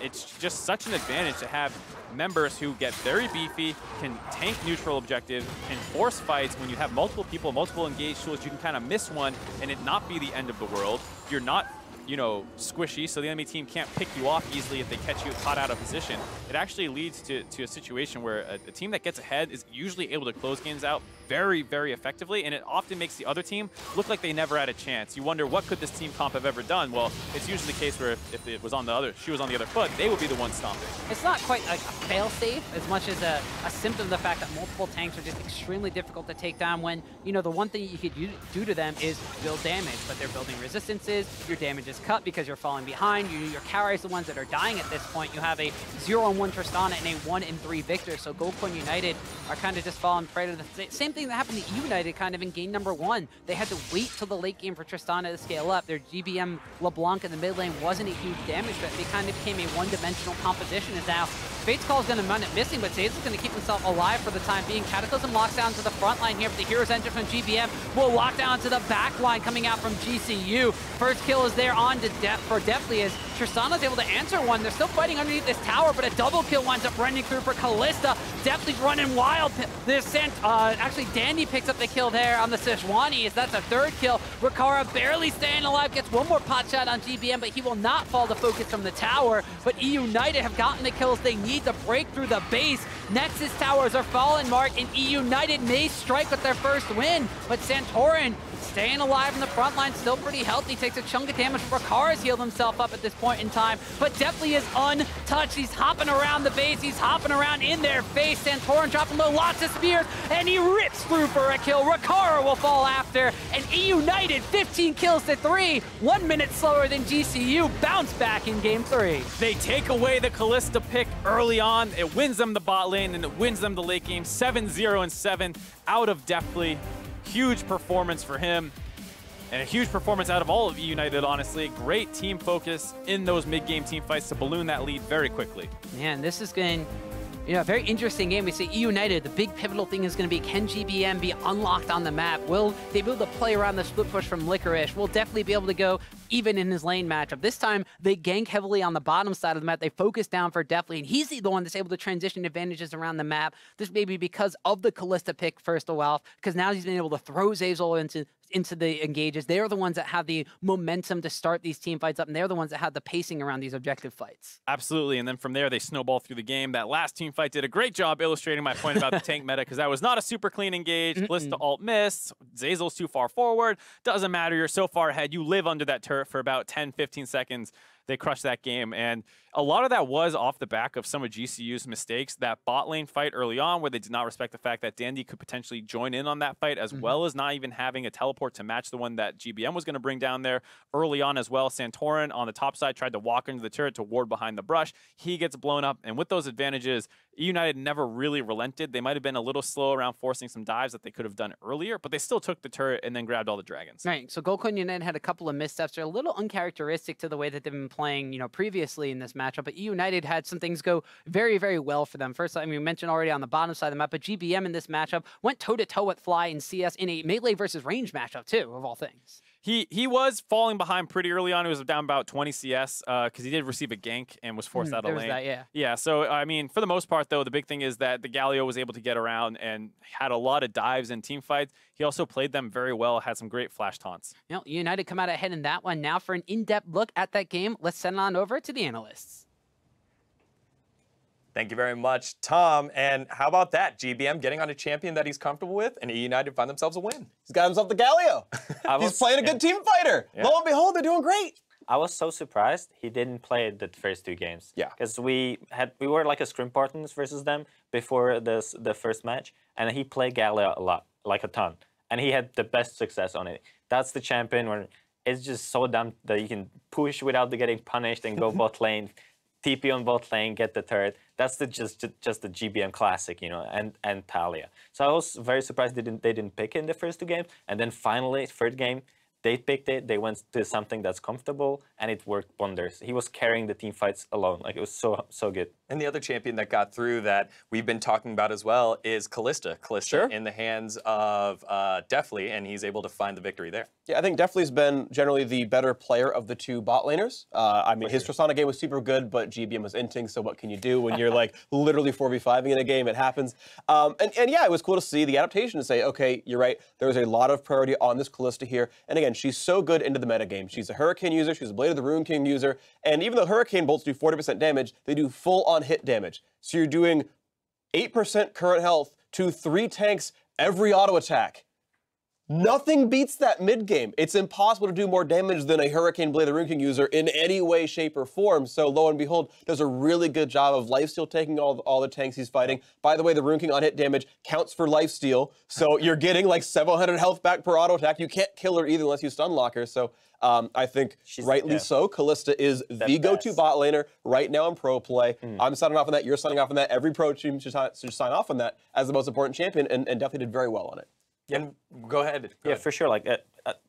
it's just such an advantage to have members who get very beefy, can tank neutral objective, and force fights. When you have multiple people, multiple engaged tools, you can kind of miss one and it not be the end of the world. You're not, you know, squishy, so the enemy team can't pick you off easily if they catch you caught out of position. It actually leads to a situation where a team that gets ahead is usually able to close games out very, very effectively, and it often makes the other team look like they never had a chance. You wonder, what could this team comp have ever done? Well, it's usually the case where if it was on the other, she was on the other foot, they would be the one stomping. It's not quite like a fail-safe as much as a symptom of the fact that multiple tanks are just extremely difficult to take down when, you know, the one thing you could do to them is build damage, but they're building resistances, your damage is cut because you're falling behind, your carries the ones that are dying at this point. You have a 0-1 Tristana and a 1-3 Viktor, so Goldcoin United are kind of just falling prey to the same thing that happened to eUnited kind of in game number 1. They had to wait till the late game for Tristana to scale up. Their GBM LeBlanc in the mid lane wasn't a huge damage threat. They kind of became a one-dimensional composition. As now Fate's Call is going to run it missing, but Zeyzal's going to keep himself alive for the time being. Cataclysm locks down to the front line here, but the Hero's Engine from GBM will lock down to the back line coming out from GCU. First kill is there on to for Deftly as Tristana's able to answer one. They're still fighting underneath this tower, but a double kill winds up running through for Kalista. Deftly's running wild. Actually, Dandy picks up the kill there on the Sejuani, as that's a 3rd kill. Rikara barely staying alive, gets one more pot shot on GBM, but he will not fall to focus from the tower. But eUnited have gotten the kills they need to break through the base. Nexus towers are fallen, Mark, and eUnited may strike with their first win, but Santorin staying alive in the front line, still pretty healthy, takes a chunk of damage. Rikara's healed himself up at this point in time, but Deftly is untouched. He's hopping around the base, he's hopping around in their face. Santorin dropping low, lots of spears, and he rips through for a kill. Rikara will fall after, and eUnited 15 kills to 3, 1 minute slower than GCU, bounce back in game 3. They take away the Kalista pick early on, it wins them the bot lane, and it wins them the late game, 7-0-7 out of Deftly. Huge performance for him, and a huge performance out of all of eUnited, honestly. Great team focus in those mid-game team fights to balloon that lead very quickly. Man, this has been, you know, a very interesting game. We see eUnited, the big pivotal thing is going to be, can GBM be unlocked on the map? Will they be able to play around the split push from Licorice? Will Deftly be able to go even in his lane matchup? This time, they gank heavily on the bottom side of the map. They focus down for Deftly, and he's the one that's able to transition advantages around the map. This may be because of the Kalista pick first of all, because now he's been able to throw Zeyzal into the engages. They're the ones that have the momentum to start these team fights up, and they're the ones that have the pacing around these objective fights. Absolutely, and then from there, they snowball through the game. That last team fight did a great job illustrating my point about the tank meta, because that was not a super clean engage. Kalista ult miss, Zeyzal's too far forward. Doesn't matter, you're so far ahead. You live under that turret for about 10, 15 seconds. they crushed that game. And a lot of that was off the back of some of GCU's mistakes. That bot lane fight early on where they did not respect the fact that Dandy could potentially join in on that fight, as well as not even having a teleport to match the one that GBM was going to bring down there early on as well. Santorin on the top side tried to walk into the turret to ward behind the brush. He gets blown up. And with those advantages, eUnited never really relented. They might have been a little slow around forcing some dives that they could have done earlier, but they still took the turret and then grabbed all the dragons. Right. So Gold Coin United had a couple of missteps. They're a little uncharacteristic to the way that they've been playing, previously in this matchup. But eUnited had some things go very, very well for them. First, I mean, we mentioned already on the bottom side of the map, but GBM in this matchup went toe-to-toe with Fly and CS in a melee versus range matchup too, of all things. He was falling behind pretty early on. He was down about 20 CS because he did receive a gank and was forced out of lane. Yeah, so, I mean, for the most part, though, the big thing is that the Galio was able to get around and had a lot of dives and team fights. He also played them very well, had some great flash taunts. United come out ahead in that one. Now for an in-depth look at that game, let's send it on over to the analysts. Thank you very much, Tom. And how about that? GBM getting on a champion that he's comfortable with, and eUnited find themselves a win. He's got himself the Galio. He's playing a good team fighter. Yeah. Lo and behold, they're doing great. I was so surprised he didn't play the first 2 games. Yeah. Because we were like a scrim partners versus them before the first match, and he played Galio a lot, like a ton. And he had the best success on it. That's the champion where it's just so dumb that you can push without getting punished and go bot lane, TP on bot lane, get the turret. That's just the GBM classic, and Talia. So I was very surprised they didn't pick in the first 2 games, and then finally, third game, they picked it. They went to something that's comfortable, and it worked wonders. He was carrying the team fights alone. Like, it was so good. And the other champion that got through that we've been talking about as well is Kalista. Kalista in the hands of Deftly, and he's able to find the victory there. Yeah, I think Deftly's been generally the better player of the 2 bot laners. I mean, his Tristana game was super good, but GBM was inting, so what can you do when you're like literally 4v5ing in a game? It happens. And yeah, it was cool to see the adaptation and say, okay, you're right, there was a lot of priority on this Kalista here. And again, she's so good into the metagame. She's a Hurricane user, she's a Blade of the Rune King user, and even though Hurricane bolts do 40% damage, they do full-on hit damage. So you're doing 8% current health to 3 tanks every auto attack. Nothing beats that mid-game. It's impossible to do more damage than a Hurricane Blade of the Rune King user in any way, shape, or form. So lo and behold, does a really good job of lifesteal taking all the tanks he's fighting. By the way, the Rune King on hit damage counts for lifesteal. So you're getting like 700 health back per auto attack. You can't kill her either unless you stun lock her. So I think rightly so, Kalista is the go-to bot laner right now in pro play. I'm signing off on that. You're signing off on that. Every pro team should sign off on that as the most important champion, and definitely did very well on it. And go ahead. For sure. Like,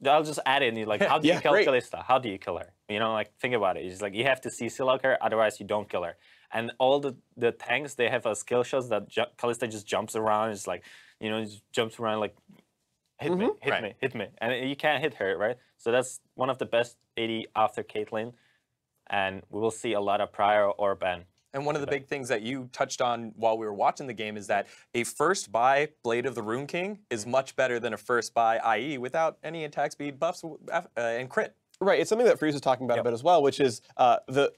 I'll just add in, like, how do you kill Kalista? How do you kill her? Like, think about it. It's like, you have to CC lock her, otherwise you don't kill her. And all the tanks, they have skill shots that Kalista just jumps around. It's like, just jumps around like, hit me, hit me. And you can't hit her, right? So that's one of the best AD after Caitlyn. And we will see a lot of Prior or Ben. And one of the big things that you touched on while we were watching the game is that a first buy Blade of the Rune King is much better than a first buy IE without any attack speed buffs and crit. Right, it's something that Freeze was talking about a bit as well, which is the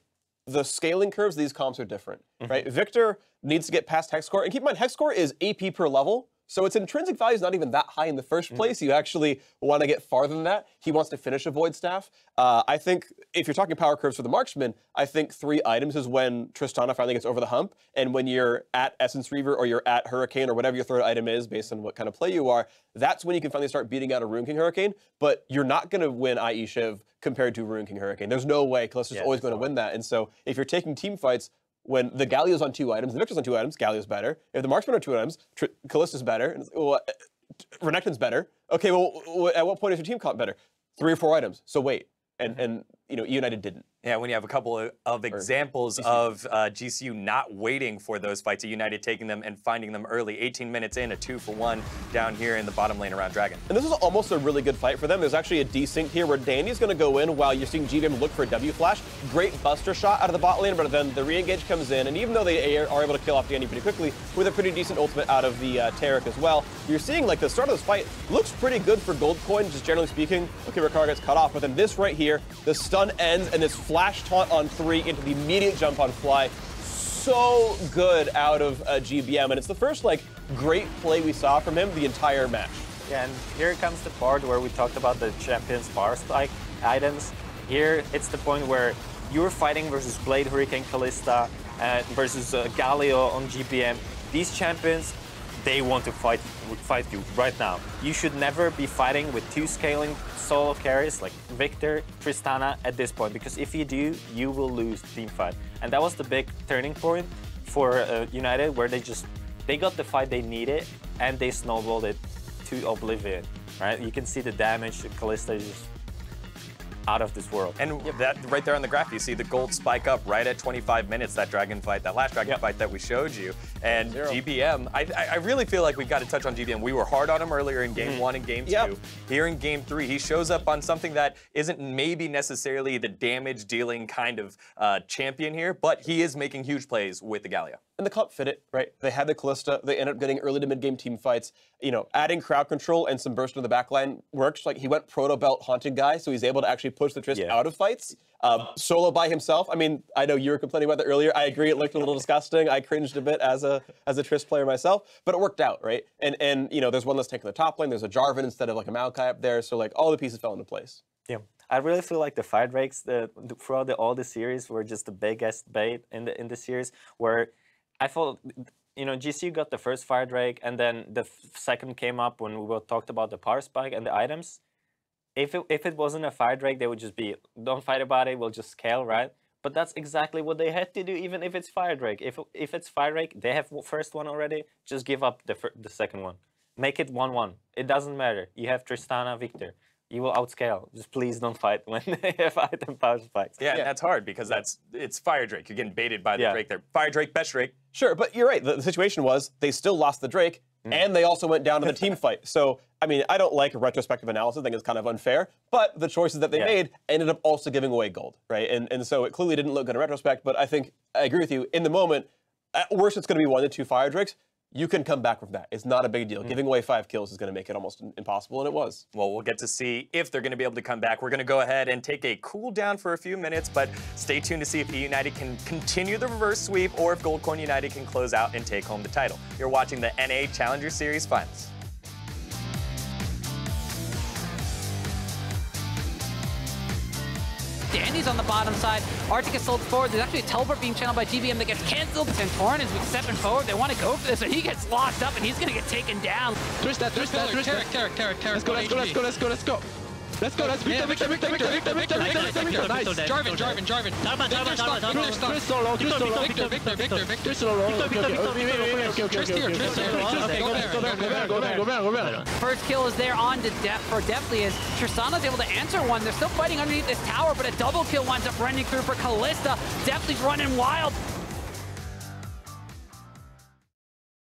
scaling curves of these comps are different, right? Viktor needs to get past Hex Core, and keep in mind, Hex Core is AP per level, so its intrinsic value is not even that high in the first place. You actually want to get farther than that. He wants to finish a Void Staff. I think if you're talking power curves for the Marksman, I think 3 items is when Tristana finally gets over the hump, and when you're at Essence Reaver or you're at Hurricane or whatever your third item is based on what kind of play you are, that's when you can finally start beating out a Rune King Hurricane, but you're not going to win IE Shiv compared to Rune King Hurricane. There's no way Kalista's always going to win that, and so if you're taking team fights, when the Galio's on 2 items, the Viktor's on 2 items, Galio's better. If the Marksman are 2 items, Kalista's better. Well, Renekton's better. Okay, well, at what point is your team comp better? 3 or 4 items. So wait, and eUnited didn't. Yeah, when you have a couple of examples of GCU not waiting for those fights, eUnited taking them and finding them early. 18 minutes in, a 2-for-1 down here in the bottom lane around Dragon. And this was almost a really good fight for them. There's actually a desync here where Dandy's going to go in while you're seeing GBM look for a W flash. Great buster shot out of the bot lane, but then the re-engage comes in, and even though they are able to kill off Dandy pretty quickly, with a pretty decent ultimate out of the Taric as well, you're seeing like the start of this fight looks pretty good for Gold Coin, just generally speaking. Okay, Rikara gets cut off, but then this right here, the stun ends, and this flash taunt on 3 into the immediate jump on Fly. So good out of GBM, and it's the first like great play we saw from him the entire match. Yeah, and here comes the part where we talked about the champion's bar spike items. Here, it's the point where you're fighting versus Blade Hurricane Kalista versus Galio on GPM. These champions, they want to fight you right now. You should never be fighting with 2 scaling solo carries like Viktor, Tristana at this point, because if you do, you will lose the team fight. And that was the big turning point for United, where they got the fight they needed and they snowballed it to oblivion. Right? You can see the damage. Kalista is just out of this world. And that right there on the graph, you see the gold spike up right at 25 minutes, that dragon fight, that last dragon fight that we showed you. And GBM, I really feel like we got to touch on GBM. We were hard on him earlier in game 1 and game 2. Here in game 3, he shows up on something that isn't maybe necessarily the damage dealing kind of champion here, but he is making huge plays with the Galio. And the comp fit it, right? They had the Kalista. They ended up getting early to mid-game team fights. You know, adding crowd control and some burst in the backline works. Like, he went proto belt haunting guy, so he's able to actually push the Trist out of fights. Solo by himself. I mean, I know you were complaining about that earlier. I agree, it looked a little disgusting. I cringed a bit as a Trist player myself, but it worked out, right? And you know, there's one less tank in the top lane. There's a Jarvan instead of like a Maokai up there. So like all the pieces fell into place. Yeah. I really feel like the fire drakes throughout all the series were just the biggest bait in the series, where I thought, you know, GCU got the first fire drake, and then the second came up when we talked about the power spike and the items. If it wasn't a fire drake, they would just be, don't fight about it, we'll just scale, right? But that's exactly what they had to do, even if it's fire drake. If it's fire drake, they have first one already, just give up the second one. Make it 1-1. It doesn't matter. You have Tristana, Viktor. You will outscale. Just please don't fight when they have item power spikes. Yeah, and that's hard because it's Fire Drake. You're getting baited by the Drake there. Fire Drake, best Drake. Sure, but you're right. The situation was they still lost the Drake, and they also went down to the team fight. So, I mean, I don't like retrospective analysis. I think it's kind of unfair. But the choices that they made ended up also giving away gold, right? And so it clearly didn't look good in retrospect. But I think I agree with you. In the moment, at worst, it's going to be 1 to 2 Fire Drakes. You can come back from that. It's not a big deal. Giving away 5 kills is going to make it almost impossible, and it was. Well, we'll get to see if they're going to be able to come back. We're going to go ahead and take a cool down for a few minutes, but stay tuned to see if eUnited can continue the reverse sweep or if Goldcorn United can close out and take home the title. You're watching the NA Challenger Series Finals. Danny's on the bottom side. Arctic is sold forward. There's actually a teleport being channeled by GBM that gets cancelled. Santorin is stepping forward. They want to go for this, but he gets locked up and he's going to get taken down. Twist that. Taric. Let's go. Let's go, let's Viktor. Nice. Jarvan. First kill is there on to for Deftly as Tristana's able to answer one. They're still fighting underneath this tower, but a double kill winds up running through for Kalista. Deftly's running wild.